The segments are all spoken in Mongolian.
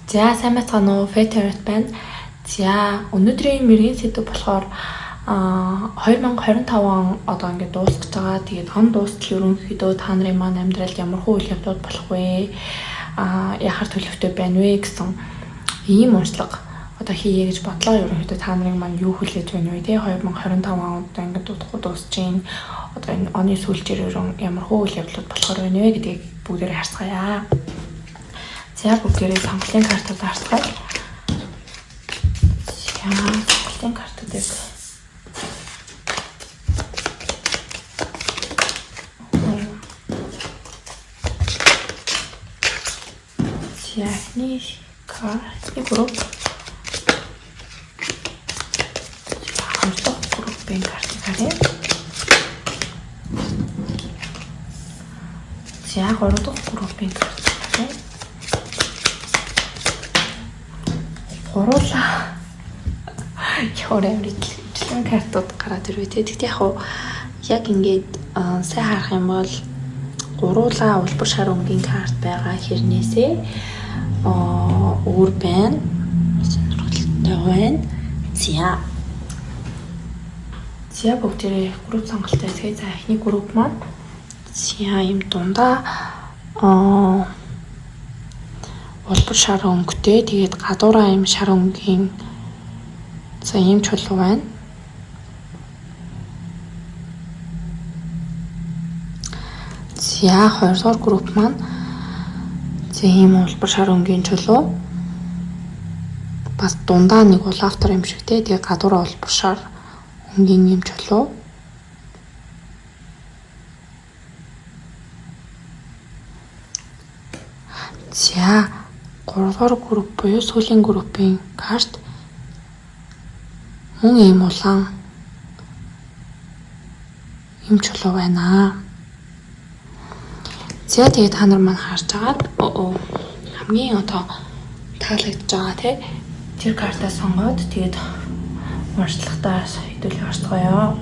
За сайн бацгаана уу? Фэтерт байна. За өнөөдрийн мэргийн сэдв болохоор 2025 он одоо ингээд дуусгаж байгаа. Тэгээд он дуустал ерөнхийдөө та нарын маань амьдралд ямар үйл явдлууд болох вэ? Яхаар төлөвтэй байна вэ гэсэн ийм уншлага одоо хийе гэж бодлоо. Ерөнхийдөө та нарын маань юу хүлээж байна вэ? Тэ 2025 он одоо ингээд дуусч чинь одоо энэ оны сүүлчээр ямар үйл явдлууд болохоор байна вэ гэдгийг бүгдээрээ харцгаая. За бүгдээрээ сонголтын картад харцгаая. За сонголтын картуудыг яхны карт групп хамтдах группийн картыг харъя. За 3 дахь группийн картыг харъя. Гуруула Ямрын картууд гараад ирвэ те. Тэгтээ яг ингээд сайн харах юм бол гуруула улбар шар өнгийн карт байгаа хэрнээсээ өөр байна. Сонирхолтой байна. За бүгдээрээ групп сонголттой. Тэгээ за эхний групп маань ийм дундаа улбар шар өнгөтэй тэгээд гадуураа ийм шар өнгийн за ийм чулуу байна. За 2 дугаар групп маань за ийм улбар шар өнгийн чулуу бас дундаа нэг улаавтар юм шиг те. Тэгээд гадуураа улбар шар өнгийн ийм чулуу. За 3 дугаар групп буюу сүүлийн группийн карт мөн ийм улаан ийм чулуу байна. За тэгээд та нар маань харж агаад хамгийн одоо таалагдж байгаа те тэр картаа сонгоод тэгээд уншлагатаа хэдүүлээ орцгоё.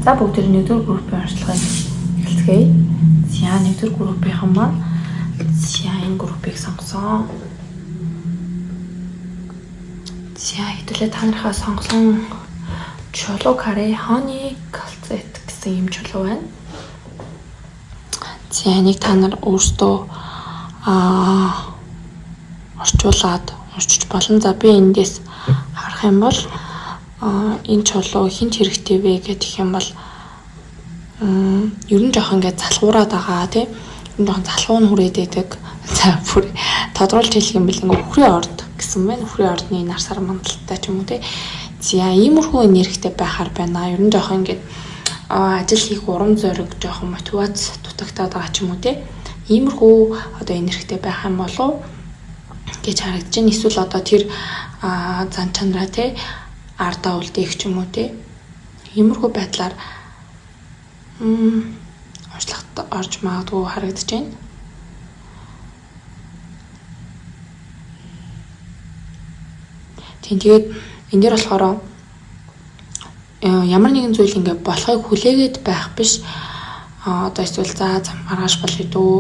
За бүгд нэгдүгээр группийн уншлагыг эхэлцгээе. За нэгдүгээр группийнхан маань за энэ группийг сонгосон. За хэдүүлээ та нархаа сонгосон чулуу каре Honey Calcet гэсэн юм чулуу байна. За энийг та нар өөрсдөө орчуулад уншиж болно. За би эндээс харах юм бол энэ чулуу хинт хэрэгтэй вэ гэх юм бол ер нь жоохон ингээд залхуураад байгаа тийм. Ер нь жоохон залхуу нь хүрээд байдаг. За бүр тодруулж хэлэх юм бэл ингээд үхрийн орд гэсэн байна. Үхрийн ордны нар сар мандалтай ч юм уу тийм. За иймэрхүү энергитэй байхаар байна. Ер нь жоохон ингээд ажил хийх урам зориг жоохон мотивац дутагтаад байгаа ч юм уу тийм. Иймэрхүү одоо энергитэй байх юм болов гэж харагдаж байна. Эсвэл одоо тэр зан чанараа тий ардаа үлдээх ч юм уу тий. Иймэрхүү байдлаар орчлагт орж магадгүй харагдаж байна. Тэгээд энэ дээр болохоор ямар нэгэн зүйл ингээ болохыг хүлээгээд байх биш. Одоо эсвэл за маргааш болъё дөө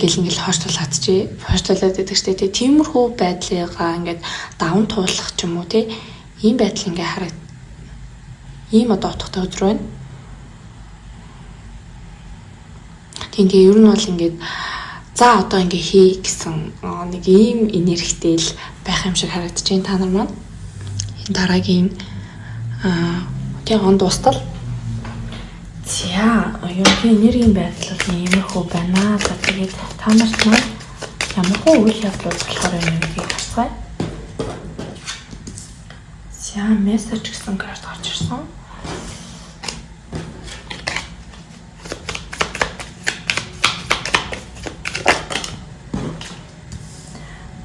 гэл ингээл хойшлуулаад байдаг штэ тий. Тиймэрхүү байдлыгаа ингээд даван туулах ч юм уу тий. Ийм байдал ингээ харагд. Ийм одоо утгатай өдөр байна. Тэгээ ер нь бол ингээд за одоо ингээ хий гэсэн нэг ийм энергитэй л байх юм шиг харагдаж байна та нар маань. Энэ дараагийн тэг он дуустал. За ерөнхий энергийн байдал бол иймэрхүү байна. За тэгээд та нарт маань ямар үйл явдлууд болохоор юм гэдгийг харцгаая. За мессеж гэсэн карт гарч ирсэн.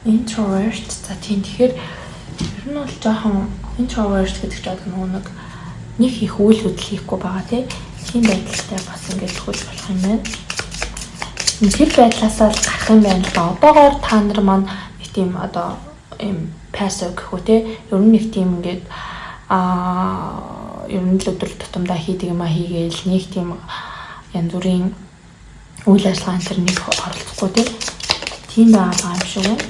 Introvert. За тийм тэгэхээр ер нь бол жоохон introvert гэдэг чинь нэг их үйл хөдлөл хийхгүй байгаа тийм. Тийм байдалтай бас ингээд хөлж болох юм байна. Тэр байдлаасаа л гарах юм байна л да. Одоогоор та нар маань нэг тийм одоо юм passive гэх үү те. Ер нь нэг тийм ингээд ер нь л өдөр тутамдаа хийдэг юм хийгээл нэг тийм янз бүрийн үйл ажиллагаанд тэр нэг оролцохгүй те. Тийм байгаа юм шиг байна.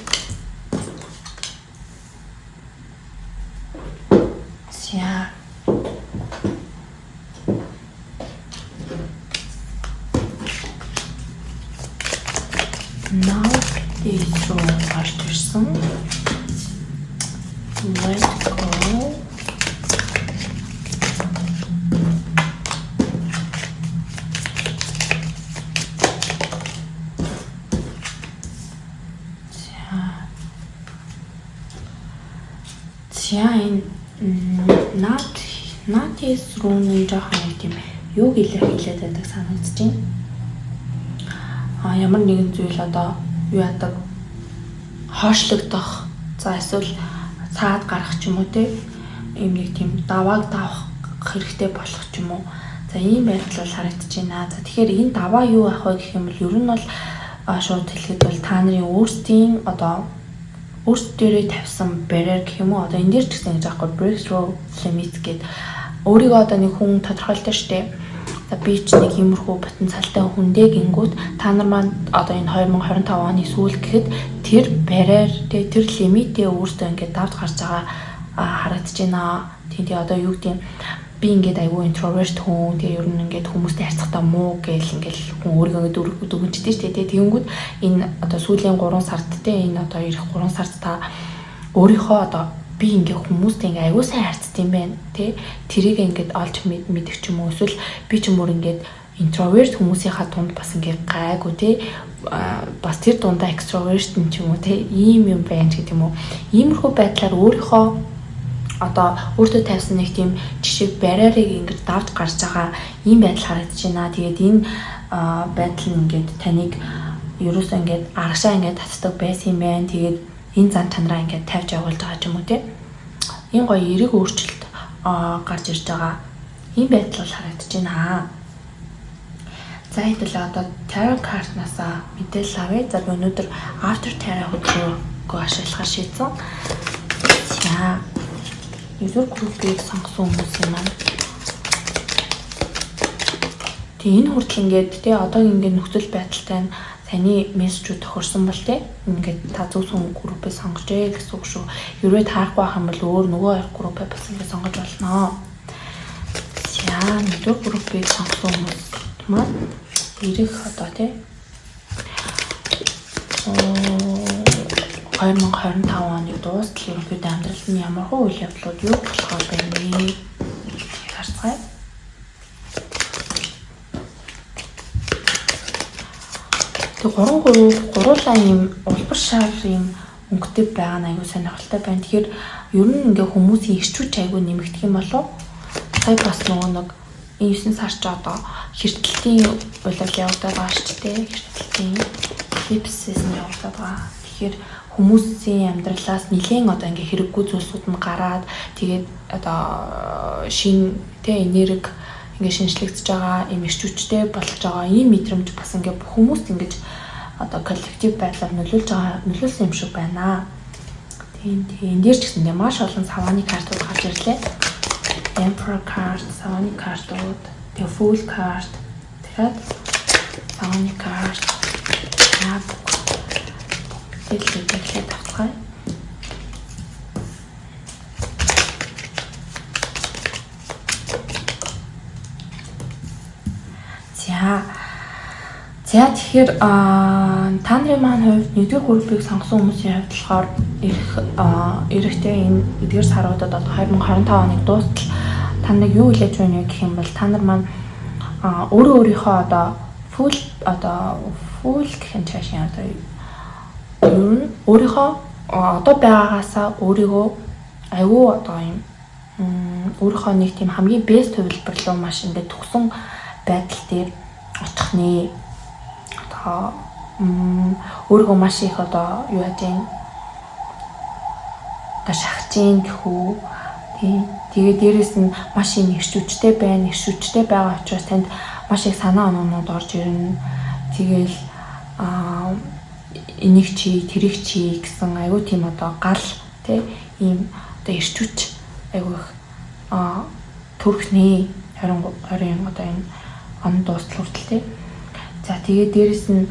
Дээс руу гарч ирсэн. Let's go. За энэ Natis руу нэг жоохон нэг тийм юуг илэрхийлээд байдаг санагдаж байна. Ямар нэгэн зүйл одоо юу яадаг хоошлогдох, за эсвэл цаад гарах ч юм уу те, ийм нэг тийм давааг давах хэрэгтэй болох ч юм уу. За ийм байдал бол харагдаж байна. За тэгэхээр энэ даваа юу ах вэ гэх юм бол ер нь бол шууд хэлэхэд бол та нарын өөрсдийн одоо өөрсдөө тавьсан барьер гэх юм уу, одоо энэ дээр ч гэсэн гэж аахгүй breakthrough limits гэдэг өөрийгөө одоо нэг хүн тодорхойлдог штеп. За би ч нэг иймэрхүү потенциалтай хүндээ гингүүд та нар маань одоо энэ 2025 оны сүүл гэхэд тэр барьер тэр лимитээ өөртөө ингээд давж гарч байгаа харагдаж байна. Тэгээ одоо юу гэдэг би ингээд айгүй introvert хүн, тэгээ ер нь ингээд хүмүүстэй харьцахдаа муу гэл ингээд хүн өөрийгөө дүгнжтэй шүү дээ. Тэгэнгүүт энэ одоо сүүлийн 3 сард те энэ одоо ирэх 3 сард та өөрийнхөө одоо би ингээд хүмүүстэй ингээд айгүй сайн харьцдаг юм байна те. Тэрийг ингээд олж мэдэх ч юм уу, эсвэл би ч юм уу ингээд introvert хүмүүсийнхаа дунд бас ингээд гайгүй те бас тэр дундаа extrovert ч юм уу те ийм юм байна гэдэг юм уу. Иймэрхүү байдлаар өөрийнхөө одоо өөртөө тавьсан нэг тийм жишээ барьерыг ингэж давж гарч байгаа ийм байдал харагдаж байна. Тэгээд энэ байдал нь ингээд таныг ерөөсөө ингээд аргашаа ингээд татдаг байсан юм байна. Тэгээд энэ зан чанараа ингээд тавьж явуулж байгаа ч юм уу те. Энэ гоё эерэг өөрчлөлт гарч ирж байгаа ийм байдал бол харагдаж байна. За хэдүүлээ одоо tarot card-насаа мэдээлэл авъя. За би өнөөдөр after tarot хөтлөгөө ашиглахаар шийдсэн. За user group-ийг сонгосон хүмүүс юм аа. Тэгээ энэ хүртэл ингээд тий одоогийн ингээд нөхцөл байдалтай таны мессежүүд тохирсон бол тий ингээд та зөв группээ сонгожээ гэсэн үг шүү. Ерөө таарахгүй байх юм бол өөр нөгөө хоёр группээ бас ингээд сонгож болно. За user group-ийг сонгосон хүмүүс маань ирэх одоо тий 2025 оны дуустал ерөнхийдөө амьдралд нь ямар хөө үйл явдлууд юу болохоор байна вэ? Харцгаая. Тэг гуруулаа юм улбар шар юм өнгөтэй байгаа нь аягүй сонирхолтой байна. Тэгэхээр ер нь ингээ хүмүүсийн ирчүүч аягүй нэмэгдэх юм болов. Сая бас нөгөө нэг 9 сар ч одоо хэртэлтийн уйлал явагдаад байгаа шүү дээ. Хэртэлтийн eclipse нь явагдаад байгаа. Тэгэхээр хүмүүсийн амьдралаас нэлээд одоо ингээ хэрэггүй зүйлсүүд нь гараад тэгээд одоо шин тэ энерги ингээ шинжлэгдэж байгаа, юм ирчүүчтэй болж байгаа ийм мэдрэмж бас ингээ хүмүүст ингэж одоо коллектив байдлаар нөлөөлсөн юм шиг байна. Тэгээд энэ дээр ч гэсэн маш олон савааны картууд гарч ирлээ. Emperor card, савааны картууд, тэгээ Fool card, тэгээд савааны card, хэлээд тавцгаая. За тэгэхээр та нарын маань хувьд нэгдүгээр группийг сонгосон хүмүүсийн хувьд болохоор эрэхтэй энэ эдгээр саруудад одоо 2025 оны дуустал та нарыг юу хэлж байна гэх юм бол та нар маань өөрийнхөө одоо full гэх юм цаашаа одоо ер нь өөрийнхөө одоо байгаагаасаа өөрийгөө аюу одоо юм өөрийнхөө нэг тийм хамгийн best хувилбар руу маш ингээд төгсөн байдал дээр очих нэ. Одоо өөрийгөө маш их одоо юу яаж юм одоо шахаж гэх үү. Тэгээ дээрэс нь маш их ирчүүчтэй байна. Ирчүүчтэй байгаа учраас танд маш их санаа оногнууд орж ирнэ. Тэгээл энийг чи тэрийг чи гэсэн аюу тийм одоо гал тий ийм одоо ирчүүч аюу их төрхний 20 одоо энэ он дуустал хүртэл тий. За тэгээ дээрэс нь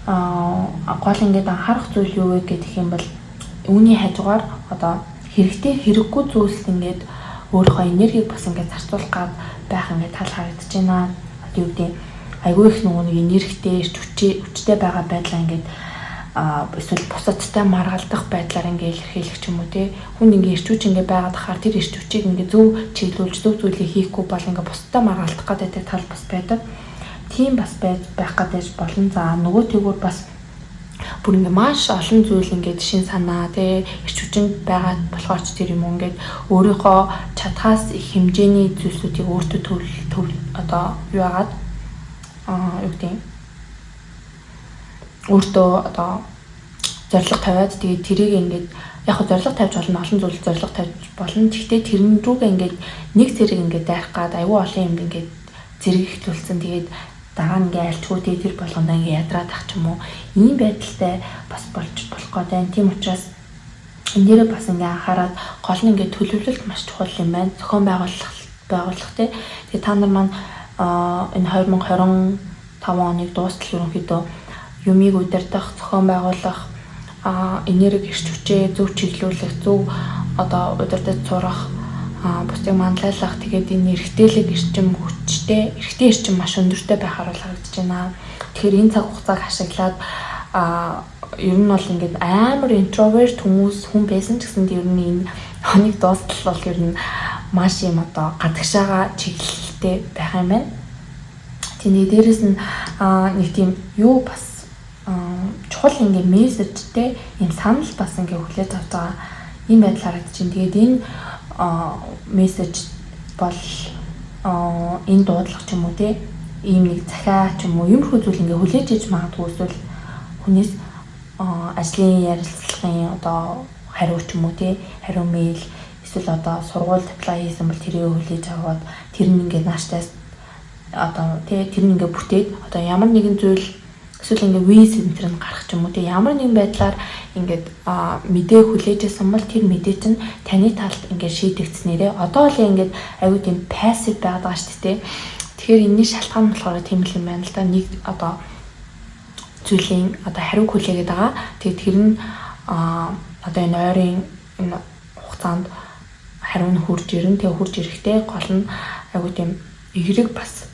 гол ингээд анхаарах зүйл юу вэ гэх юм бол үүний хажуугаар одоо хэрэгтэй хэрэггүй зүйлс ингээд өөрийнхөө энергийг бас ингээд зарцуулах гад байх ингээд тал харагдаж байна. Одоо юу гэдэг айгүй их нөгөө нэг энергитэй хүчтэй байгаа байдлаа ингээд эсвэл бусадтай маргалдах байдлаар ингээ илэрхийлэх ч юм уу тий. Хүн ингээ ирчүүч ингээ байгаад хахаар тэр ирчүүчийг ингээ зөв чиглүүлж зөв зүйлийг хийхгүй бол ингээ бусадтай маргалдах гэдэг тал бас байдаг. Тийм бас байх гэдэг болон за нөгөө тэгүр бас бүр ингээ маш олон зүйл ингээ шин санаа тий ирчүүчэнд байгаа болохоор ч тэр юм уу ингээ өөрийнхөө чадхаас их хэмжээний зүйлсүүдийг өөртөө одоо юу яагаад юу гэдэг өөртөө одоо зорилго тавиад тэгээд тэрийг ингээд яг хөө зорилго тавьж болно олон зүйл зорилго тавьж болно. Гэхдээ тэрэн рүүгээ ингээд нэг зэрэг ингээд дайрах гад аюу олон юмд ингээд зэрэг ихлүүлсэн. Тэгээд дараа нь ингээд альчгүй тэр болгондоо ингээд ядраад ах ч юм уу. Ийм байдалтай бас болж болох гэдэг. Тийм учраас энэ дээрээ бас ингээд анхаарал гол нь ингээд төлөвлөлт маш чухал юм байна. Зохион байгуулах тий. Тэгээд та нар маань энэ 2025 оныг дуустал ерөнхийдөө юмыг удирдах, зохион байгуулах, энерги ирчвчээ зөв чиглүүлэх, зөв одоо удирдах сурах, бусдыг манлайлах, тэгээд энэ эрхтээлэг эрчим хүчтэй, эрхтэй эрчим маш өндөртэй байхаар бол харагдаж байна. Тэгэхээр энэ цаг хугацааг ашиглаад ер нь бол ингээд амар интроверт хүн байсан ч гэсэн ер нь энэ хоног дуустал бол ер нь маш юм одоо гадагшаага чиглэлтэй байх юм байна. Тэгээд дээрэс нь нэг тийм юу бас чухал ингээ мессежтэй энэ санал бас ингээ хүлээж авч байгаа ийм байдал харагдаж байна. Тэгээд энэ мессеж бол энэ дуудлага ч юм уу те ийм нэг захиа ч юм уу юмрхүү зүйл ингээ хүлээж иж магадгүй эсвэл хүнээс ажлын ярилцлагын одоо хариу ч юм уу те хариу мэйл эсвэл одоо сургуульд apply хийсэн бол тэрийг хүлээж аваад тэр нь ингээ нааштай одоо те тэр нь ингээ бүтээд одоо ямар нэгэн зүйл эсвэл ингээ виз центр нь гарах ч юм уу те ямар нэгэн байдлаар ингээд мэдээ хүлээжсэн бол тэр мэдээ чинь таны талд ингээ шийдэгдснээрээ одоо л ингээд аюу тийм пассив байгаад байгаа шүү дээ. Тэгэхээр энэний шалтгаан болохоор тийм л юм байна л да. Нэг одоо зүйлийн одоо хариу хүлээгээд байгаа. Тэгээд тэр нь одоо энэ ойрын энэ хугацаанд хариу нь хурж ирэн. Тэгээд хурж ирэхдээ гол нь аюу тийм эерэг бас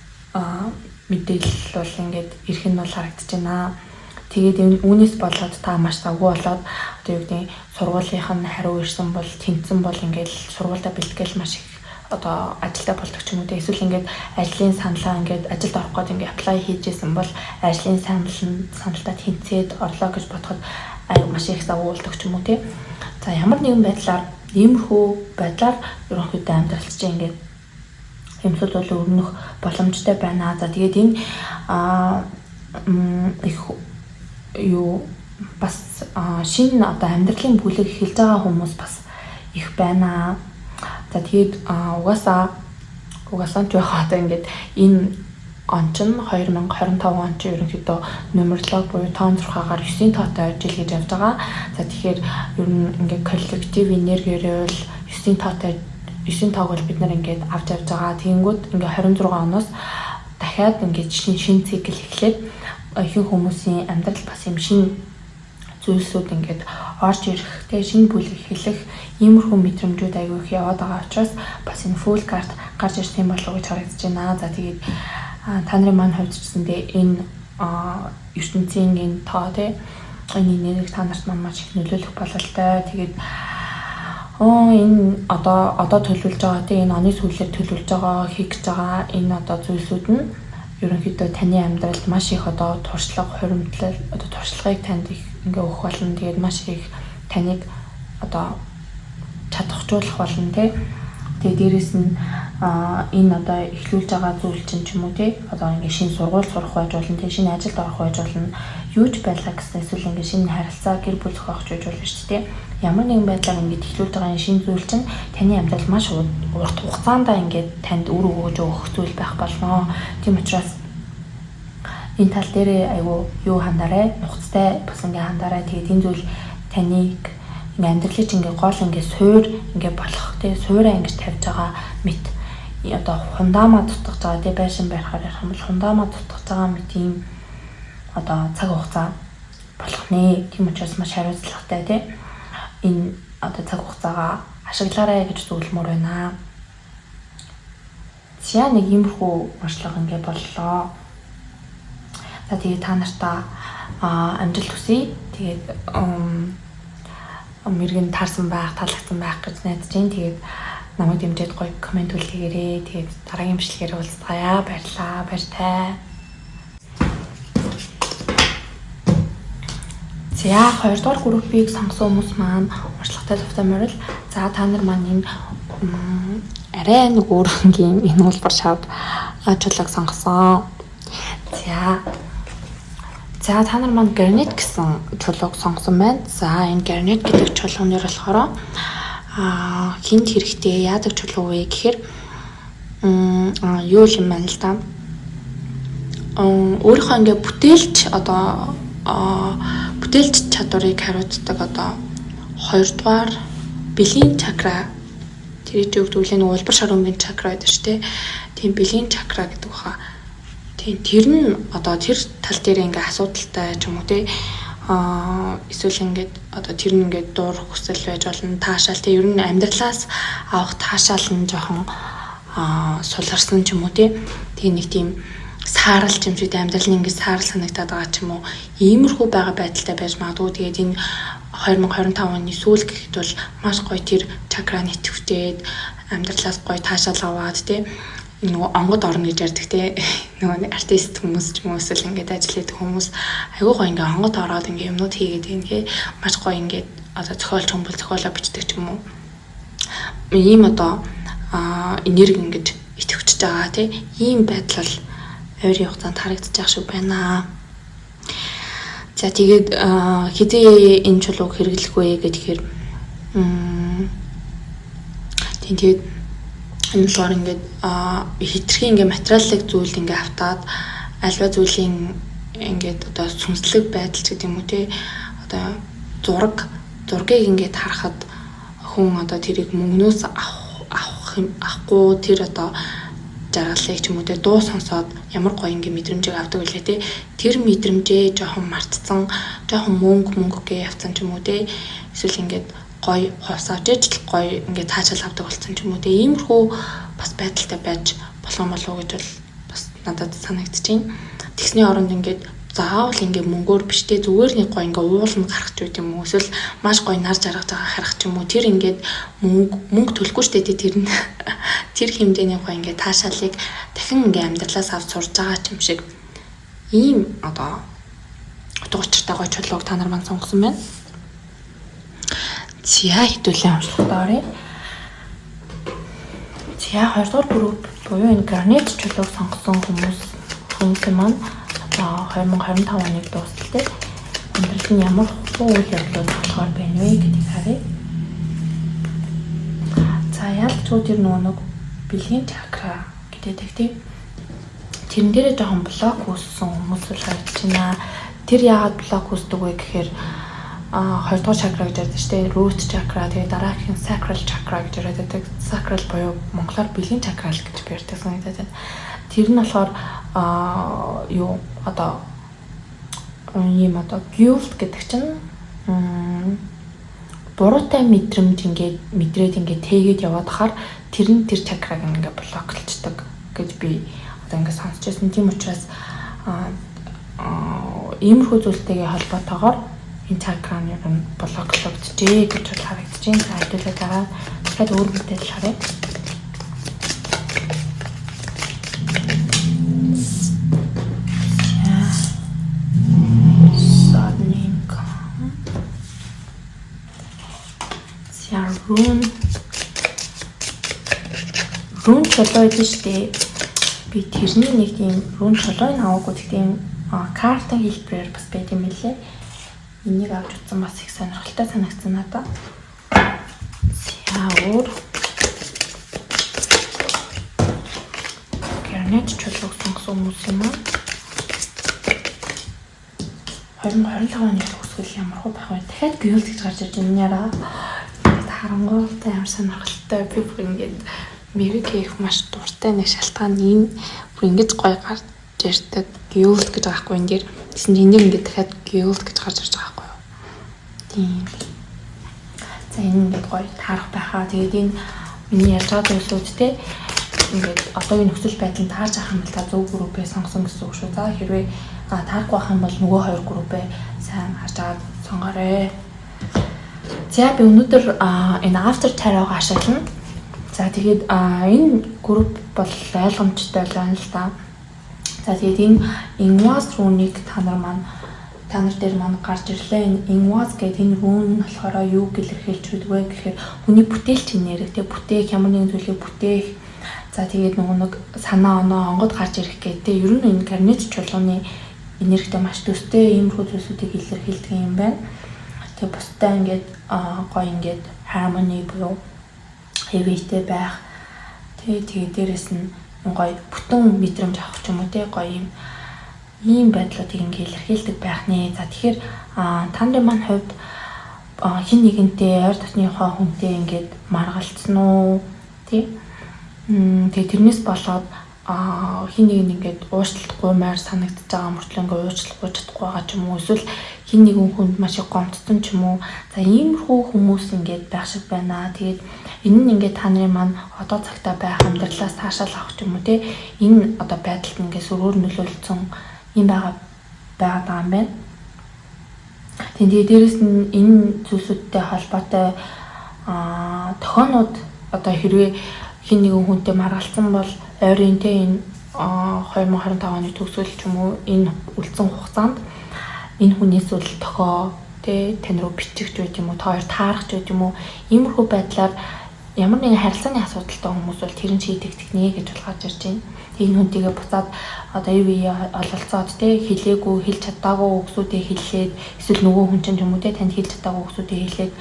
мэдээлэл бол ингээд ирэх нь бол харагдаж байна. Тэгээд үүнээс болоод та маш завгүй болоод одоо юу гэдэг сургуулийнх нь хариу ирсэн бол тэнцэн бол ингээд сургуультай бэлтгэл маш их одоо ажилдаа болдог ч юм уу. Эсвэл ингээд ажлын саналаа ингээд ажилд орох гээд ингээд apply хийжсэн бол ажлын саналтаа тэнцээд орлоо гэж бодоход маш их завгүй болдог ч юм уу тий. За ямар нэгэн байдлаар иймэрхүү байдлаар ерөнхийдөө амьдралч чинь ингээд юмсууд бол өрнөх боломжтой байна. За тэгээд энэ их юу бас шинэ одоо амьдралын бүлэг эхэлж байгаа хүмүүс бас их байна. За тэгээд угаасаа ч яг одоо ингээд энэ он чинь 2025 он чинь ерөнхийдөө нумеролог буюу тоон 6-аар 9-ийн тоотой жил гэж явж байгаа. За тэгэхээр ер нь ингээд коллектив энергиэр бол 9-ийн тоотой 9 тоог бол бид нар ингээд авч явж байгаа. Тэгэнгүүт ингээд 26 оноос дахиад ингээд шин цикл эхлээд ихэнх хүмүүсийн амьдрал бас юм шин зүйлсүүд ингээд орж ирэх, тэгээ шинэ бүлэг эхлэх иймэрхүү мэдрэмжүүд аягүй их яваад байгаа учраас бас энэ фул карт гарч ирсэн болов уу гэж харагдаж байна. За тэгээд та нарын маань хувьд ч гэсэндээ энэ ертөнцийн энэ тоо тэ энэ энерги та нарт маань маш их нөлөөлөх бололтой. Тэгээд энэ одоо төлөвлөж байгаа тийм энэ оны сүүлээр төлөвлөж байгаа хийх гэж байгаа энэ одоо зүйлсүүд нь ерөнхийдөө таны амьдралд маш их одоо туршлага, хуримтлал одоо туршлагыг танд их ингээ өгөх болно. Тэгээд маш их таныг одоо чадахжуулах болно тий. Тэгээд дээрэс нь энэ одоо эхлүүлж байгаа зүйл чинь ч юм уу тий. Одоо ингээ шинэ сургууль сурах байж болно тий. Шинэ ажилд орох байж болно. Юуж байлаа гэсэн эсвэл ингээ шинэ харилцаа гэр бүл зохиох байж болно шүү дээ. Ямар нэгэн байдлаар ингээд эхлүүлж байгаа энэ шинэ зүйл чинь таны амьдрал маш урт хугацаанд ингээд танд үр өгөөж өгөх зүйл байх болно. Тийм учраас энэ тал дээр айгүй юу хандаарай, нухацтай бас ингээд хандаарай. Тэгээд энэ зүйл таныг ингээд амьдралын чинь ингээд гол ингээд суур ингээд болох тий суураа ингээд тавьж байгаа мэт одоо хундамаа дутгаж байгаа тий байшин барихаар ярих юм бол хундамаа дутгаж байгаа мэт юм одоо цаг хугацаа болох нэ. Тийм учраас маш хариуцлагатай тий энэ одоо цаг хугацаагаа ашиглаарай гэж зөвлөмөр байна. За нэг иймэрхүү урьдлага ингээд боллоо. За тэгээд та нартаа амжилт хүсье. Тэгээд мэрэгэн таарсан байх, таалагдсан байх гэж найдаж байна. Тэгээд намайг дэмжиж гоё комент үлдээгээрэй. Тэгээд дараагийн бичлэгээр уулзцаая. Баярлалаа. Баяртай. За 2 дугаар группийг сонгосон хүмүүс маань урьдчилантай төвтэй морил. За та нар маань энэ арай нэг өөрөнгийн энэ улбар шав чулууг сонгосон. За та нар маань Garnet гэсэн чулууг сонгосон байна. За энэ Garnet гэдэг чулуунаар болохоор хинт хэрэгтэй яадаг чулуу вэ гэхээр юу юм байна л да. Өөрийнхөө ингээ бүтээлч бүтээлч чадварыг хариуцдаг 2-дугаар бэлгийн чакра тэрийг өгдөглийн нэг улбар шарунгийн чакра гэдэг шүү дээ. Тийм бэлгийн чакра гэдэг баха. Тийм тэр нь тэр тал дээр ингээ асуудалтай ч юм уу те эсвэл ингээд тэр нь ингээд дур хүсэл байж болно таашаал те ер нь амьдралаас авах таашаал нь жоохон суларсан ч юм уу те тийм нэг тийм саарл юм шиг амьдрал нь ингээд саарл санагдаад байгаа ч юм уу иймэрхүү байгаа байдалтай байж магадгүй. Тэгээд энэ 2025 оны сүүл гэхэд бол маш гоё тэр чакра нэтвчээд амьдралаас гоё таашаал аваад те нөгөө онгод орно гэж ярьдаг те нөгөө артист хүмүүс ч юм уу эсвэл ингээд ажил хийдэг хүмүүс айгүй гоё ингээд онгод ороод ингээд юмнууд хийгээд ингээ маш гоё ингээд зохиолч хүмүүс зохиолоо бичдэг ч юм уу ийм энерги ингээд идэвхжиж байгаа те ийм байдал бол ойрын хугацаанд харагдчих шиг байна. За тэгээд хизээ энэ чулууг хэрэглэх вэ гэхээр тэгээд энэ болохоор ингээд хитрхи ингээд материаллык зүйл ингээд автаад альва зүйлийн ингээд сүнслэг байдал ч гэдэг юм уу те зургийг ингээд харахад хүн тэрийг мөнгнөөс авахгүй тэр жаргалыг ч юм уу те дуу сонсоод ямар гоё ингээ мэдрэмжийг авдаг үлээ те тэр мэдрэмжээ жоохон мартцсан жоохон мөнгө гээ явцсан ч юм уу те эсвэл ингээд гоё хос авч ижил гоё ингээ таашаал авдаг болсон ч юм уу те иймэрхүү бас байдалтай байж болов гэж бол бас надад санагдчихээн. Тэгсний оронд ингээд заавал ингээ мөнгөөр биш те зүгээр нэг гоё ингээ уулна гарах ч үт юм уу эсвэл маш гоё нар жаргаж байгаа харах ч юм уу тэр ингээд мөнгө төлөхгүй штэ те тэр нь тэр хэмжээний гоё ингээ таашаалыг дахин ингээ амьдралаас авч сурж байгаа ч юм шиг ийм утга учиртай гоё чулууг та нар маань сонгосон байна. За хэдүүлээ уншихтаарай. За 2 дугаар групп буюу энэ Garnet чулууг сонгосон хүмүүс маань 2025 оныг дуустал дээр амьдрал нь ямар үйл явдлууд болохоор байна вэ гэдгийг харъя. За ялцгүй тэр нэг бэлгийн чакра гэдэг тийм тэрэн дээрээ жоохон блок үүссэн хүмүүс л харагдаж байна. Тэр яагаад блок үүсдэг вэ гэхээр 2 дугаар чакра гэж ярьдаг шүү дээ. Root chakra тэгээд дараагийн sacral chakra гэж ярьдаг. Sacral буюу монголоор бэлгийн чакра л гэж ярьдаг санагдаад байна. Тэр нь болохоор guilt гэдэг чинь буруутай мэдрэмж мэдрээд тэгээд яваад хахаар тэр нь тэр чакраг блоклчдаг гэж би сонсч байсан. Тийм учраас иймэрхүү зүйлтэйгээ холбоотойгоор энэ чакра нь блоклогдчихжээ гэж харагдаж байна. За хэдүүлээ дараа дахиад өөр мэдээлэл харъя. Рун чулуу гэдэг шүү дээ. Би тэрний нэг тийм рун чулууг аваагүй тийм карта хэлбэрээр бас байт юм билээ. Энийг авч утсан бас их сонирхолтой санагдсан надад. За өөр Garnet чулууг сонгосон хүмүүс юм аа. 2025 оны төгсгөл ямар хөө байх вэ? Дахиад guild гэж гарч ирж байна яараа. Харангуйтай ямар сонирхолтой би бүр ингээд мэрэг хийх маш дуртай нэг шалтгаан энэ бүр ингэж гоё гарч ирдэг guild гэж байгаа хгүй энэ дэр тэгсэн чинь энийг ингээд дахиад guild гэж гарч ирж байгаа хгүй юу. Тийм. За энэ ингээд гоё таарах байхаа. Тэгээд энэ миний ярьж байгаа зүйлсүүдтэй ингээд одоогийн нөхцөл байдлыг таарж авах юм бол та зөв группээ сонгосон гэсэн үг шүү. За хэрвээ таарахгүй байх юм бол нөгөө хоёр группээ сайн харж аваад сонгоорой. За би өнөөдөр энэ after tarot ашиглана. За тэгээд энэ групп бол ойлгомжтой байна л да. За тэгээд энэ Inwas rune-ийг та нар дээр гарч ирлээ. Энэ Inwas гэдэг энэ rune нь болохоор юу илэрхийлж байдаг вэ гэхээр хүний бүтээлч нэрэг тэг бүтээх ямар нэгэн зүйлийг бүтээх. За тэгээд нэг санаа оноо онгод гарч ирэх гэдэг. Ер нь энэ гарнит чулууны энергитэй маш төстэй иймэрхүү зүйлсүүдийг илэрхийлдэг юм байна. Тэгээ бусдаа ингээд гоё ингээд harmony буюу хэвээтэй байх. Тэгээ дээрэс нь гоё бүтэн мэдрэмж авах ч юм уу те гоё ийм байдлуудыг ингээд илэрхийлдэг байх нэ. За тэгэхээр та нарын маань хувьд хин нэгэнтэй ойр дотныхоо хүнтэй ингээд маргалцсан уу тий. Тэгээ тэрнээс болоод хин нэг нь ингээд уучлахгүй маяр санагдаж байгаа мөртлөө ингээд уучлахгүй чадахгүй байгаа ч юм уу эсвэл хин нэгэн хүнд маш их гомдсон ч юм уу. За иймэрхүү хүмүүс ингээд байх шиг байна. Тэгээд энэ нь ингээд та нарын маань одоо цагтаа байх амьдралаас таашаал авах ч юм уу те энэ одоо байдалд ингээд сөрөөр нөлөөлсөн юм байгаа юм байна. Тэгээд дээрэс нь энэ зүйлсүүдтэй холбоотой тохионууд одоо хэрвээ хин нэгэн хүнтэй маргалцсан бол ойрын те энэ 2025 оны төгсгөл ч юм уу энэ үлдсэн хугацаанд энэ хүнээс үл тохоо те тань руу бичигч байт юм уу та хоёр таарах ч байт юм уу иймэрхүү байдлаар ямар нэгэн харилцааны асуудалтай хүмүүс бол тэрэн шийдэгдэх нэ гэж бол гарч ирж байна. Энэ хүнтэйгээ буцаад одоо ив ололцоод те хэлээгүй хэлж чадаагүй үгсүүдээ хэллээд эсвэл нөгөө хүн чинь юм уу те танд хэлж чадаагүй үгсүүдээ хэлээд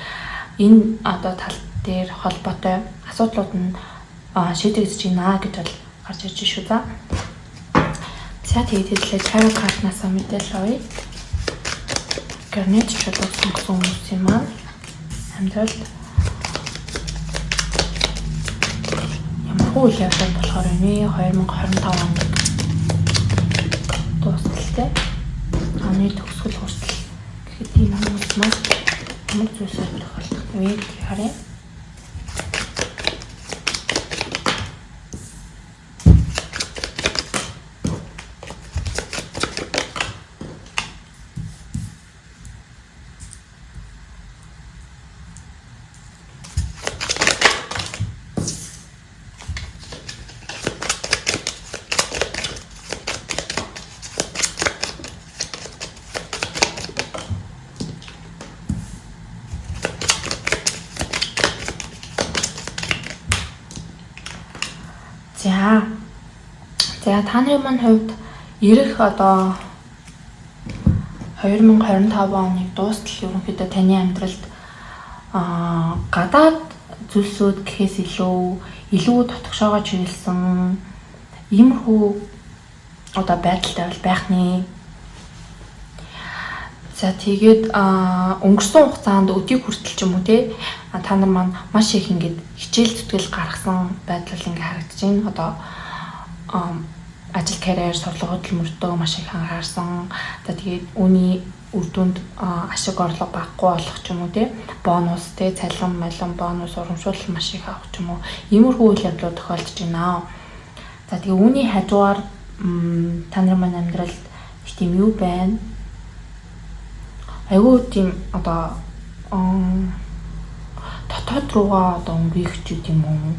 энэ одоо тал дээр холбоотой асуудлууд нь шийдэгдэж байна гэж бол гарч ирж шүү за. За тэгээд хэлээ tarot card-наас мэдээлэл авъя. Гарнит чулууг сонгосон хүмүүсийн маань амьдралд ямар үйл явдал болохоор энэ 2025 онд дуусталтай оны төгсгөл хүртэл гэхэд энэ хүмүүс маань ямар зүйлсээр тохиолдох вэ гэж харъя. За та нарын маань хувьд ирэх одоо 2025 оныг дуустал ерөнхийдөө таны амьдралд гадаад зүйлсүүд гэхээс илүү дотгошоогоо чиглэсэн иймэрхүү одоо байдалтай бол байх нэ. За тэгээд өнгөрсөн хугацаанд өдийг хүртэл ч юм уу те та нар маань маш их ингээд хичээл зүтгэл гаргасан байдал ингээд харагдаж байна. Одоо ажил карьер сурлага хөдөлмөртөө маш их анхаарсан. За тэгээд үүний үр дүнд ашиг орлого багахгүй болох ч юм уу те бонус те цалин бонус урамшуул маш их авах ч юм уу иймэрхүү үйл явдлууд тохиолдож байна. За тэгээд үүний хажуугаар та нар маань амьдралд тийм юу байна? Айгуу тийм одоо дотоод руугаа одоо өнгөрөх ч юм уу.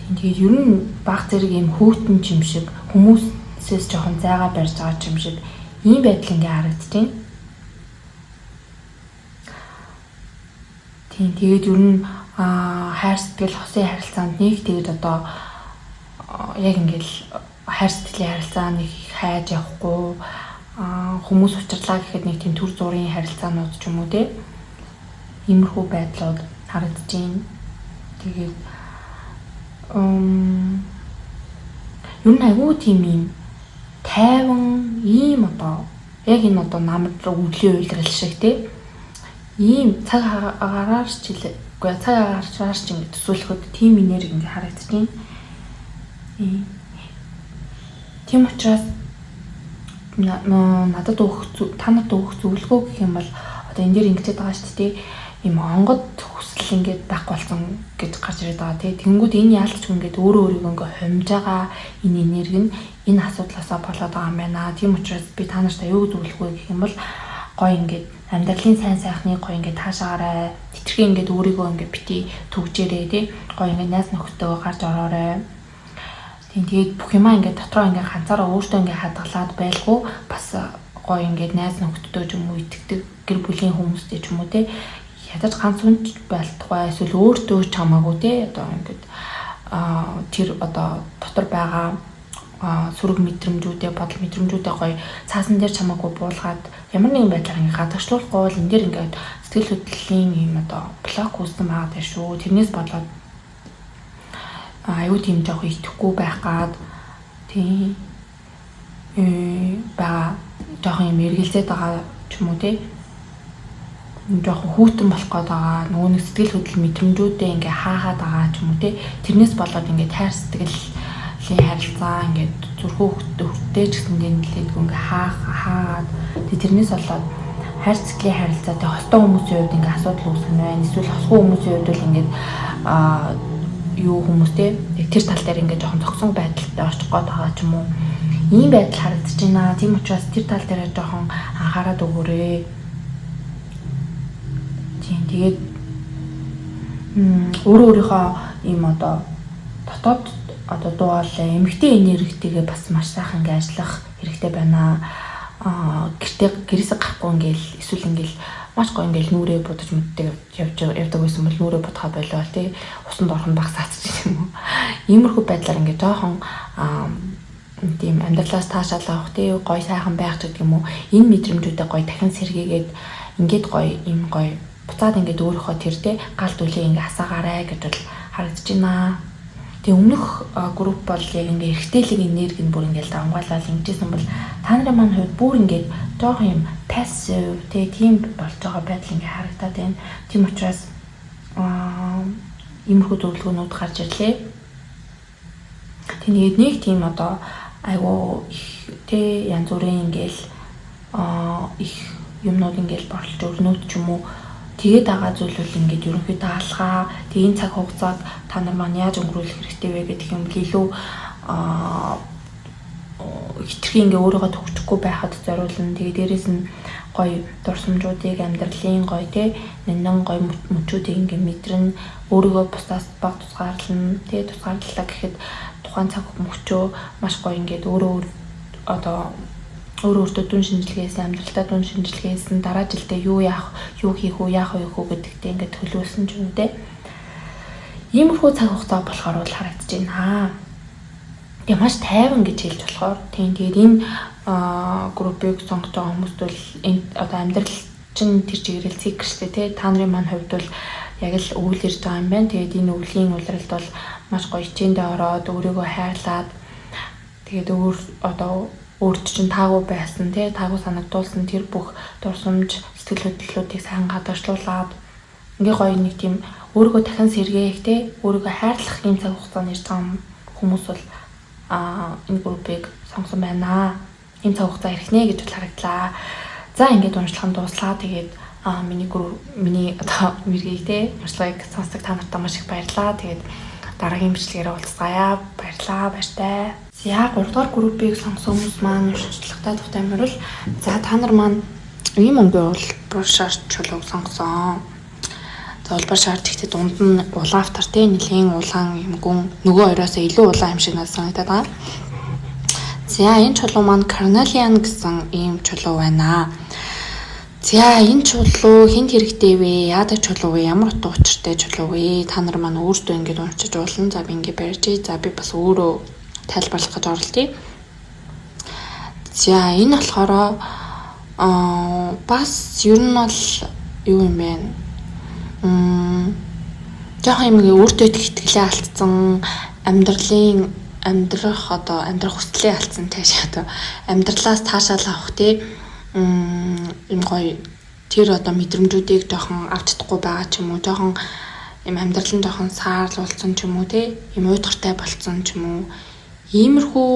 Тэгээд ер нь баг зэрэг юм хөтөн юм шиг хүмүүсээс жоохон зайгаа барьж байгаа юм шиг ийм байдал ингээ харагдаж байна. Тэгээд ер нь хайр сэтгэл хосын харилцаанд нэг тэгээд одоо яг ингээл хайр сэтгэлийн харилцаа нэг хайж явахгүй хүмүүс уулзлаа гэхэд нэг тийм төр зургийн харилцаанууд ч юм уу те иймэрхүү байдлууд харагдаж байна. Тэгээд ер нь айгүй тийм юм тайван ийм одоо яг энэ одоо намд өвлийн уйлрал шиг те ийм цаг агаараар ч үгүй цаг агаараар ч ингэ төсөөлөхөд тийм энерги ингэ харагдаж байна. Тийм учраас надад та нарт өгөх зөвлөгөө гэх юм бол одоо энэ дээр ингэж байгаа шүү дээ. Ийм онгод хүсэл ингээд байхгүй болсон гэж гарч ирээд байгаа тий. Тэнгүүд энэ яалтч ингээд өөрөө өөрийгөө ингээд хомж байгаа энэ энерги нь энэ асуудлаасаа болоод байгаа юм байна. Тийм учраас би та нарт аюул зөвлөгөө гэх юм бол гоё ингээд амьдралын сайн сайхныг гоё ингээд таашаарай. Хитрхи ингээд өөрийгөө ингээд бити төгжээрэй тий. Гоё ингээд найз нөхдөдөө гарч ороорой. Тэгээд бүх юмаа ингээд дотроо ингээд ганцаараа өөртөө ингээд хадгалаад байлгүй бас гоё ингээд найз нөхдөдөө ч юм уу итгэдэг гэр бүлийн хүмүүстэй ч юм уу тий. Ядаж ганц хүн байлтугай эсвэл өөртөө ч хамаагүй тий. Одоо ингээд тэр одоо дотор байгаа сүрэг мэдрэмжүүдээ бодол мэдрэмжүүдээ гоё цаасан дээр чамаагүй буулгаад ямар нэгэн байдлаар ингээ гадагшлуулахгүй бол энэ дээр ингээд сэтгэл хөдлөлийн юм одоо блок үүсгэн байгаа даа шүү. Тэрнээс болоод аюу тийм жоох итгэхгүй байх гад тийм бага жоох юм эргэлзээд байгаа ч юм уу тий. Жоох хүүтэн болох гээд байгаа нөгөө нэг сэтгэл хөдлөл мэдрэмжүүдээ ингээ хаахаад байгаа ч юм уу тий. Тэрнээс болоод ингээ тайр сэтгэл харилцаа ингээд зүрхөө хөвтэй ч гэсэндээ нэлээдгүй ингээ хаагаад тэрнээс болоод хайр цэцлийн харилцаатай хостой хүмүүсийн хувьд ингээ асуудал үүсгэн байна. Эсвэл хосгүй хүмүүсийн хувьд бол ингээд юу хүмүүстэй тэр тал дээр ингээ жоохон зогсон байдалтай очих гээд байгаа ч юм уу. Ийм байдал харагдаж байна. Тийм учраас тэр тал дээр жоохон анхаарал өгөөрэй. Тийм тэгээд өөрийнхөө ийм одоо дотоод одоо дуул эмэгтэй энергитэйгээ бас маш сайхан ингээ ажиллах хэрэгтэй байна. Гэрээсээ гарахгүй ингээл эсвэл ингээл маш гоё ингээл нүрээ будаж мэддэг явдаг байсан бол нүрээ будахаа болоо тий. Усанд орхон багсаацчих юм уу. Иймэрхүү байдлаар ингээ жоохон тийм амьдралаас таашаал авах тий гоё сайхан байх гэдэг юм уу. Энэ мэдрэмжүүдээ гоё дахин сэргийгээд ингээд гоё ийм гоё буцаад ингээд өөрийнхөө тэр тий гал дүлээ ингээ хасаагаарай гэж бол харагдаж байна. Тэгээ өмнөх групп бол яг ингээ эргэжтэйлийн энерги нь бүр ингээл давмгаалал ингэжсэн бол та нарын маань хувьд бүр ингээд жоох юм пассив тийм болж байгаа байдал ингээ харагдаад байна. Тийм учраас иймэрхүү зөвлөгөөнүүд гарч ирлээ. Тэгээд нэг тийм одоо айгуу их янз бүрийн ингээл их юмнууд ингээл борлож өрнөд ч юм уу тэгээд байгаа зүйл бол ингээд ерөнхийдөө алгаа тэгээ энэ цаг хугацааг та нар маань яаж өнгөрүүлэх хэрэгтэй вэ гэдэг юм бол илүү хитрхи ингээ өөрийгөө төгсөхгүй байхад зориулна. Тэгээ дээрэс нь гоё дурсамжуудыг амьдралын гоё тий нэн гоё мөчүүдийг ингээ мэдрэн өөрийгөө бусдаас баг тусгаарлана. Тэгээ тусгаарлалаа гэхэд тухайн цаг мөчөө маш гоё ингээд өөрөө дүн шинжилгээс амьдралдаа дүн шинжилгээс нь дараа жилдээ юу хийх үү гэдэгтээ ингээд төлөвлөсөн ч юм дээ. Иймэрхүү цаг хугацаа болохоор бол харагдаж байна. Тэгээ маш тайван гэж хэлж болохоор тэгээд энэ группыг сонгож байгаа хүмүүст бол одоо амьдрал чинь тэр чигээрэл циклтэй тий та нарын маань хувьд бол яг л өвөл ирж байгаа юм байна. Тэгээд энэ өвлийн улиралд бол маш гоё хичээндээ ороод өөрийгөө хайрлаад тэгээд өөрт чинь таагүй байсан тий таагүй санагдуулсан тэр бүх дурсамж сэтгэл хөдлөлүүдийг сайн гадагшлуулад ингээ гоё нэг тийм өөрийгөө дахин сэргээх тий өөрийгөө хайрлах юм цаг хугацаанд ирж байгаа хүмүүс бол энэ группыг сонгосон байна. Ийм цаг хугацаа ирэх нэ гэж харагдлаа. За ингээд уншлах нь дуслаа. Тэгээд миний одоо мэргийг тий уншлагыг сонсдог та нартай маш их баярлалаа. Тэгээд дараагийн бичлэгээр уулзцаая. Баярлалаа. Баяртай. За 3 дугаар группыг сонгосон хүмүүс маань уншлагатай төвтэй амирвал за та нар маань ийм өнгө бол шаарч чулууг сонгосон. За улбар шаарч ихтэй дунд нь улаан автар тий нэлийн улаан юм гүн нөгөө ороосоо илүү улаан юм шиг надад санагдаад байгаа. За энэ чулуу маань Carnelian гэсэн ийм чулуу байна. За энэ чулуу хэнд хэрэгтэй вэ? Яадаг чулуу вэ? Ямар утга учиртай чулуу вэ? Та нар маань өөрсдөө ингэж уншиж уулна. За би ингэ барьж. За би бас өөрөө тайлбарлах гэж оролдъё. За энэ болохоор бас ер нь бол юу юм бэ? Жохон юм өөртөө итгэлээ алдсан амьдрах хүслээ алдсан таашаа одоо амьдралаас таашаал авах тий юм гоё тэр одоо мэдрэмжүүдийг жоохон авч чадахгүй байгаа ч юм уу жоохон юм амьдрал нь жоохон саарлуулсан ч юм уу тий юм уйдгартай болцсон ч юм уу иймэрхүү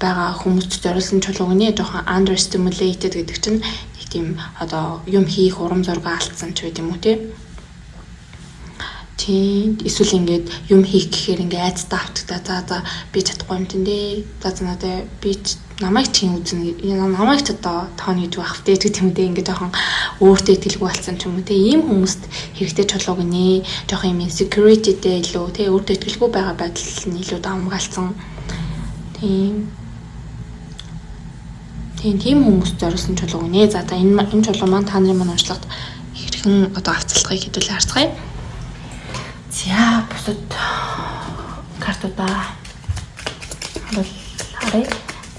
байгаа хүмүүст зориулсан чулууг нэ жоохон understimulated гэдэг чинь нэг тийм одоо юм хийх урам зориг алдсан ч байт юм уу тий. Тийм эсвэл ингээд юм хийх гэхээр ингээд айцтай автагдаа за би чадахгүй юм тэн дээ. За надаа би намайг тийм үзнэ. Намайг ч одоо тооно гэж байх вэ гэдэг юм дээ. Ингээд жоохон өөртөө итгэлгүй болсон ч юм уу те. Ийм хүмүүст хэрэгтэй чулуу гинэ. Жоохон юм insecurityтэй илүү те өөртөө итгэлгүй байгаа байдал нь илүү давмгаалсан. Тийм хүмүүст зориулсан чулуу гинэ. За энэ чулуу маань та нарын маань уншлагад хэрхэн одоо авцалдахыг хэдүүлээ харцгаая. За бусад картуудаа харъя.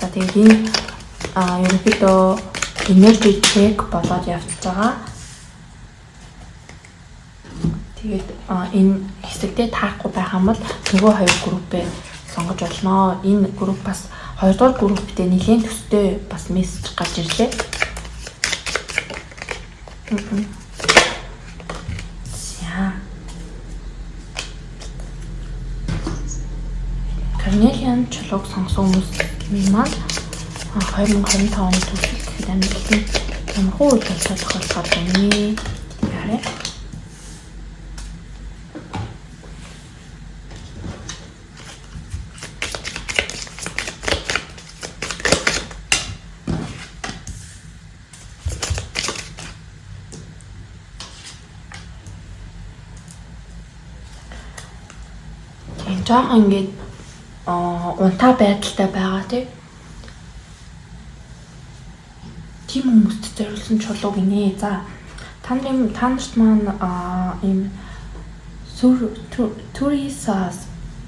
За тэгээд энэ ерөнхийдөө energy check болоод явж байгаа. Тэгээд энэ хэсэгтээ таарахгүй байх юм бол нөгөө хоёр группээ сонгож болно. Энэ групп бас хоёрдугаар групптэй нэлийн төстэй бас мессеж гарч ирлээ. Carnelian чулууг сонгосон хүмүүс маань 2025 оны төсөл гэхэд амьдралын ямар үйл явдал тохиолдоход байна. Яарэ. Тийм жоохон ингээд унтаа байдалтай байгаа тийм хүмүүст зориулсан чулуу гинэ. За та нарт маань ийм Turisas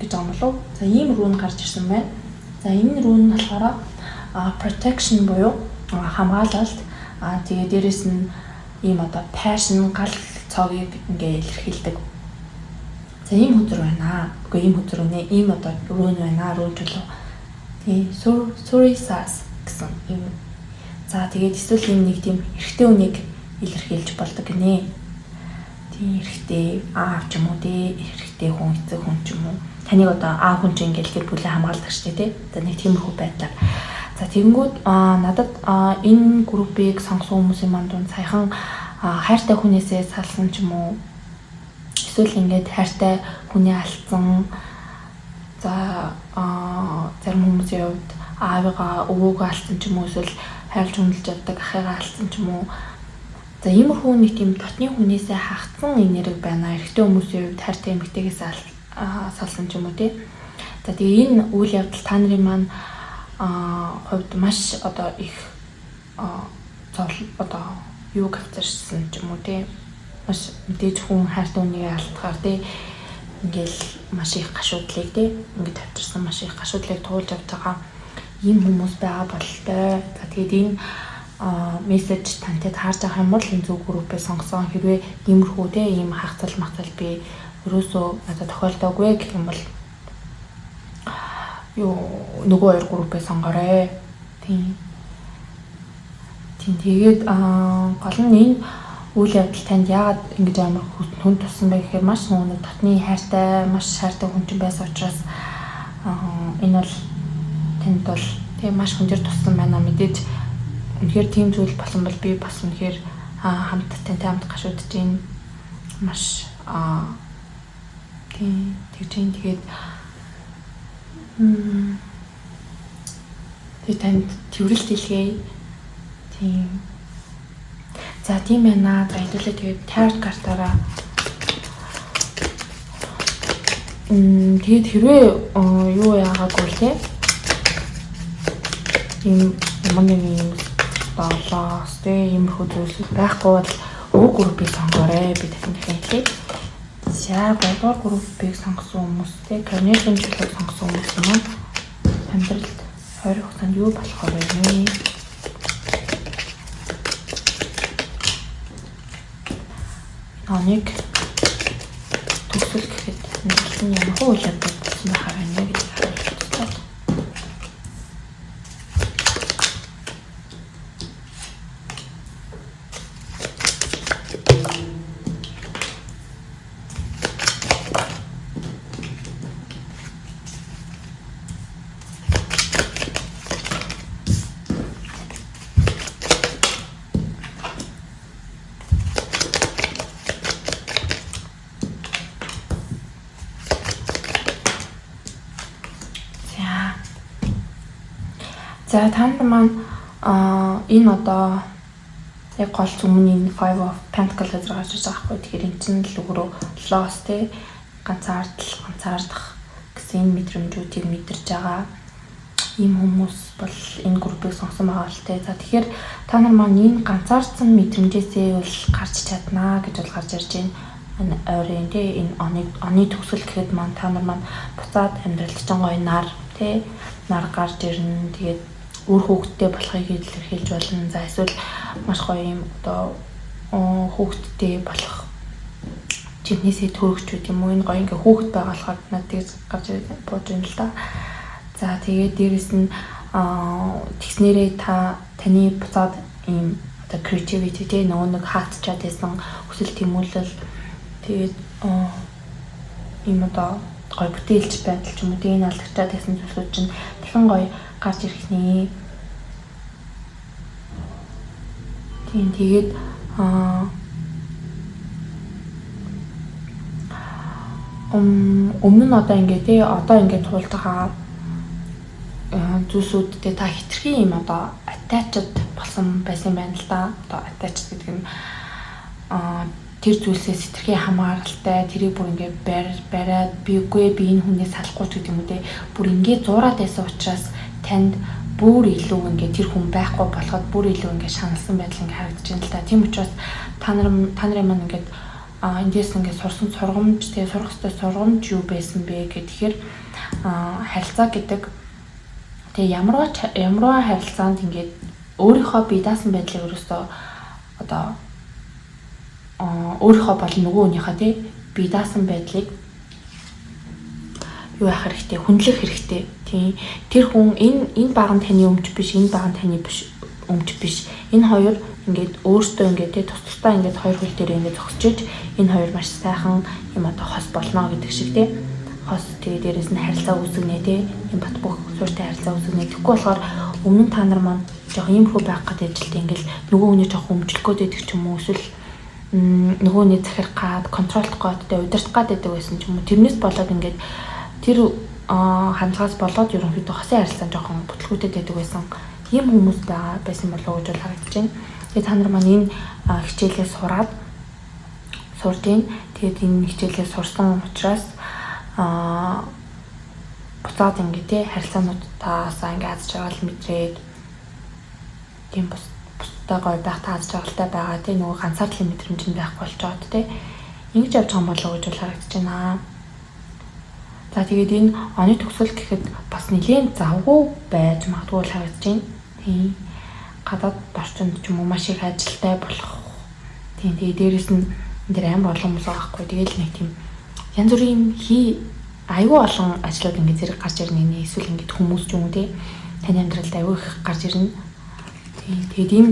гэж байгаа болов. За ийм рүүн гарч ирсэн байна. За энэ рүүн нь болохоор protection буюу хамгаалалт. Тэгээ дээрэс нь ийм одоо passion гал цогийг ингээ илэрхийлдэг. За ийм хөдөр байна. Үгүй ийм хөдөр үнэ. Ийм одоо рүүн байна. Рүүн чулуу. Тэгээ Turisas гэсэн ийм. За тэгээд эсвэл ийм нэг тийм эрэгтэй үнийг илэрхийлж болдог гинэ. Тийм эрэгтэй аав ч юм уу тий, эрэгтэй хүн, эцэг хүн ч юм уу. Таныг одоо аав хүн ч ингээл гэр бүлээ хамгаалдаг шүү дээ тий. За нэг тиймэрхүү байдлаар. За тэгэнгүүт надад энэ группийг сонгосон хүмүүсийн маань дунд саяхан хайртай хүнээсээ салсан ч юм уу. Эсвэл ингээд хайртай хүний алдсан. За зарим хүмүүсийн хувьд аавыгаа өвөөгөө алдсан ч юм уу, эсвэл хайрлж хүндэлж явдаг ахыгаа алдсан ч юм уу. За иймэрхүү нэг тийм дотны хүнээсээ хагцсан энерги байна. Эрэгтэй хүмүүсийн хувьд хайртай эмэгтэйгээс салсан ч юм уу тий. За тэгээ энэ үйл явдал та нарын маань хувьд маш одоо их одоо юу авчирсан ч юм уу тий. Маш мэдээж хүн хайртай хүнийг алдахаар тий. Ингээл маш их гашуудлыг тий. Ингээд авчирсан маш их гашуудлыг туулж авч байгаа ийм хүмүүс байгаа болтой. За тэгээд энэ мессеж тантай таарж авах юм бол энэ зөв группээ сонгосон. Хэрвээ иймэрхүү те ийм хагцал би ерөөсөө надад тохиолдоогүй гэх юм бол юу нөгөө хоёр группээ сонгоорой. Тийм тэгээд гол нь энэ үйл явдал танд яагаад ингэж амар хүн туссан бэ гэхээр маш нөгөө дотны хайртай маш хайртай хүн чинь байсан учраас энэ бол танд бол тийм маш хүнээр туссан байна. Мэдээж үнэхээр тийм зүйл болсон бол би бас үнэхээр хамт тантай хамт гашуудж ийн маш тийм тэгээд танд төврөлт хэлье. Тийм. За тийм байна. За хэдүүлээ тэгээд tarot картаараа тэгээд хэрвээ юу яагаагүй л тийм ийм юм болоос тэ иймэрхүү зүйлс байхгүй бол өө группийг сонгоорой. Би дахин хэлье. За 3 группийг сонгосон хүмүүс тэ Carnelian чулууг сонгосон хүмүүс маань амьдралд 20 хугацаанд юу болох вэ? Нэг төсөл гэхэд амьдралын ямар үйл явдал болсон байхаар байна гэж харуулдаг. За та нар маань энэ одоо яг гол зүмний Five of Pentacles гэж гарч ирж байгаа байхгүй. Тэгэхээр энэ чинь л өөрөө loss те ганцаардах гэсэн мэдрэмжүүдийг мэдэрч байгаа ийм хүмүүс бол энэ группийг сонгосон байгаа л те. За тэгэхээр та нар маань энэ ганцаардсан мэдрэмжээсээ бол гарч чаднаа гэж бол гарч ирж байна. Ойрын те энэ оны төгсгөл гэхэд маань та нар маань буцаад амьдралд ч гоё нар те нар гарч ирнэ. Тэгээд өөр хүүхэдтэй болохыг илэрхийлж болно. За эсвэл маш гоё юм одоо хүүхэдтэй болох жинхнээсээ төрөгчүүд юм уу энэ гоё ингээ хүүхэд байгаалахад надад гарч бууж байна л да. За тэгээд дээрэс нь тэгснээрээ таны буцаад ийм одоо creativity тэ нөгөө нэг хаацчаад байсан хүсэл тэмүүлэл тэгээд ийм одоо гоё бүтээлч байдал ч юм уу энэ алдагчаад байсан зүйлсүүд чинь дахин гоё гарч ирэх нэ. Тэгээд өмнө нь одоо ингээ тий одоо ингээ туулж байгаа зүйлсүүдтэй та хитрхи юм одоо attached болсон байсан байна л да. Одоо attached гэдэг нь тэр зүйлсээс хитрхи хамааралтай тэрийг бүр ингээ бариад би үгүй би энэ хүнээс салахгүй ч гэдэг юм үү те бүр ингээ зуураад байсан учраас танд бүр илүү ингээ тэр хүн байхгүй болоход бүр илүү ингээ шаналсан байдал ингээ харагдаж байна л да. Тийм учраас та нарын маань ингээ эндээс ингээ сурсан сургамж тэгээ сурах ёстой сургамж юу байсан бэ гэхээр харилцаа гэдэг тэгээ ямарваа харилцаанд ингээ өөрийнхөө бие даасан байдлыг өөрөөсөө одоо өөрийнхөө болон нөгөө хүнийхээ тий бие даасан байдлыг юу яах хэрэгтэй хүндлэх хэрэгтэй тий тэр хүн энэ баг нь таны өмч биш энэ баг нь таны биш өмч биш энэ хоёр ингээд өөртөө ингээд тий тусдаа ингээд хоёр хөл дээр ингээд зогсчиж энэ хоёр маш сайхан юм одоо хос болно гэдэг шиг тий хос тэгээ дээрээс нь харилцаа үүсгэнэ тий энэ бат бөх суурьтай харилцаа үүсгэнэ тэгэхгүй болохоор өмнө нь та нар маань жоох иймэрхүү байх гэдэг ажилт ингээд нөгөө хүний жоох өмчлөх гээд идэх ч юм уу эсвэл нөгөөний захирах гад контролдох гад тэ удирдах гад байдаг байсан ч юм уу тэрнээс болоод ингээд тэр хандлагаас болоод ерөнхийдөө хосын харилцаа жоохон бүтлгүүтэй байдаг байсан ийм хүмүүс байсан болов уу гэж харагдаж байна. Тэгээд та нар маань энэ хичээлээ сурж байна. Тэгээд энэ хичээлээ сурсан учраас буцаад ингээд тий харилцаануудтаасаа ингээд аз жаргал мэдрээд тийм бусдаа гоё байх тааж жаргалтай байгаа тий нөгөө ганцаардлын мэдрэмж нь байх болж байгаа тий ингэж явж байгаа болов уу гэж харагдаж байна. За тэгээд энэ оны төгсгөл гэхэд бас нэлээд завгүй байж магадгүй харагдаж байна. Тийм гадаад орчинд ч юм уу маш их ажилтай болох. Тийм тэгээд дээрэс нь энэ дэр амар олон хүмүүс байгаа хгүй. Тэгээд нэг тийм янз бүрийн аюу олон ажлууд ингэ зэрэг гарч ирнэ нэ эсвэл ингэ хүмүүс ч юм уу тий таны амьдралд аюу их гарч ирнэ. Тэгээд энэ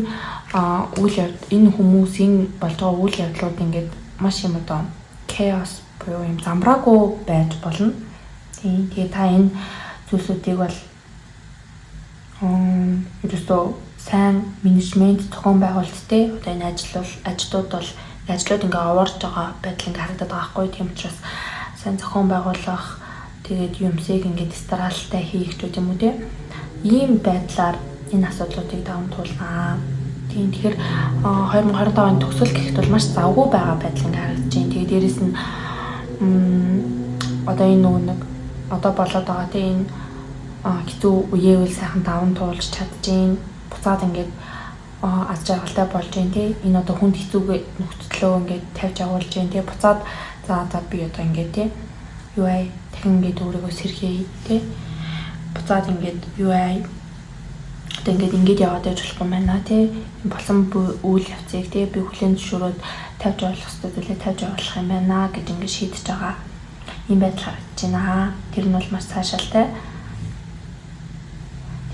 энэ хүмүүсийн болж байгаа үйл явдлууд ингэ маш юм одоо chaos буюу юм замбраагүй байж болно. Тэгээд та энэ зүйлсүүдийг бол ерөөсөө сайн менежмент зохион байгуулалттай одоо энэ ажлууд бол ажлууд ингээ овоорж байгаа байдал ингээ харагдаад байгаа хгүй. Тийм учраас сайн зохион байгуулах тэгээд юмсыг ингээ дистралтай хийх ч юм уу те ийм байдлаар энэ асуудлуудыг даван туулнаа. Тийм тэгэхээр 2025 оны төгсгөл гэхэд бол маш завгүй байгаа байдал ингээ харагдаж байна. Тэгээд дээрэс нь одоо энэ нэг одоо болоод байгаа тийм хэцүү үеэ үл сайхан даван туулж чадчихээн. Буцаад ингээд аз жаргалтай болж байна тий. Энэ одоо хүнд хэцүү нөхцөлөө ингээд тавьж агуулж байна тий. Буцаад за би одоо ингээд тий. Юу аа дахин ингээд өөрийгөө сэрхий тий. Буцаад ингээд юу аа одоо ингээд яваад байж болохгүй байна тий. Болсон үйл явцыг тий би хүлээн зөвшөөрөөд тавьж явуулах хэрэгтэй зүйлээ тавьж явуулах юм байна гэж ингээд шийдэж байгаа. Ийм байдал харагдаж байна. Тэр нь бол маш цаашаалтай.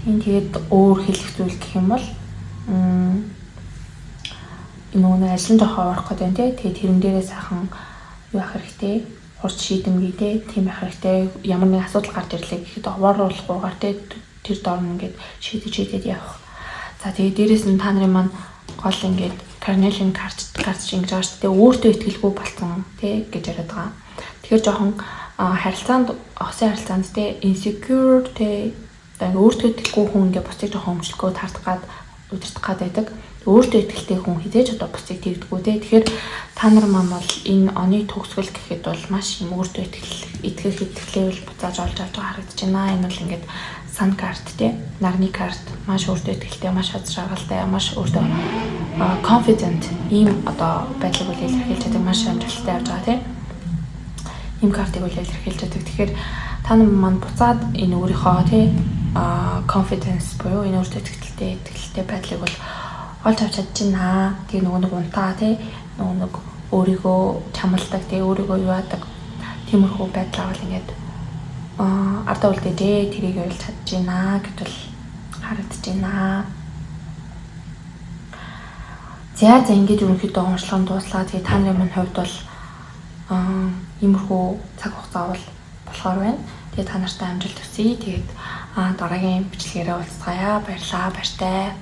Тэгээд өөр хэлэх зүйл гэх юм бол нөгөө ажлын жохоо орох гэдэг нь тэгээд тэрэн дээрээ сайхан юу ах хэрэгтэй хурц шийдэмгий тийм ах хэрэгтэй ямар нэг асуудал гарч ирлээ гэхэд овооруулахгүйгээр тэр доор нь ингээд шийдээд явах. За тэгээд дээрээс нь та нарын маань гол ингээд Carnelian карт ингэж байгаа шүү дээ. Өөртөө итгэлгүй болсон гэж яриад байгаа. Тэгэхээр жоохон харилцаанд хосын харилцаанд insecure одоо ингээ өөртөө итгэлгүй хүн ингээ бусдыг жоохон өмчлөхөө тардах гад удирдах гад байдаг. Өөртөө итгэлтэй хүн хизээж одоо бусдыг тэгдэггүй те. Тэгэхээр та нар маань бол энэ оны төгсгөл гэхэд бол маш юм өөртөө итгэх итгэлээ буцааж олж авч байгаа харагдаж байна. Энэ бол ингээд сан карт те. Нарны карт маш өөртөө итгэлтэй, маш аз жаргалтай, маш өөртөө confident ийм одоо байдлыг үл илэрхийлж байгаа маш амжилттай явж байгаа те. Ийм картыг үл илэрхийлж байгаа. Тэгэхээр та нар маань буцаад энэ өөрийнхөө те confidence буюу энэ өөртөө итгэлтэй байдлыг бол олж авч чадчихна. Тэгээ нөгөө нэг унтаа тий нөгөө нэг өөрийгөө чамладаг тий өөрийгөө юу яадаг тиймэрхүү байдлаа бол ингээд ардаа үлдээжээ тэрийг ойлгож чадчихна гэж бол харагдаж байна. За ингэж ерөнхийдөө уншлага нь дууслаа. Тэгээ та нарын минь хувьд бол иймэрхүү цаг хугацаа бол болохоор байна. Тэгээ та нартай амжилт хүсье. Тэгээд дараагийн бичлэгээрээ уулзцаая. Баярлалаа. Баяртай.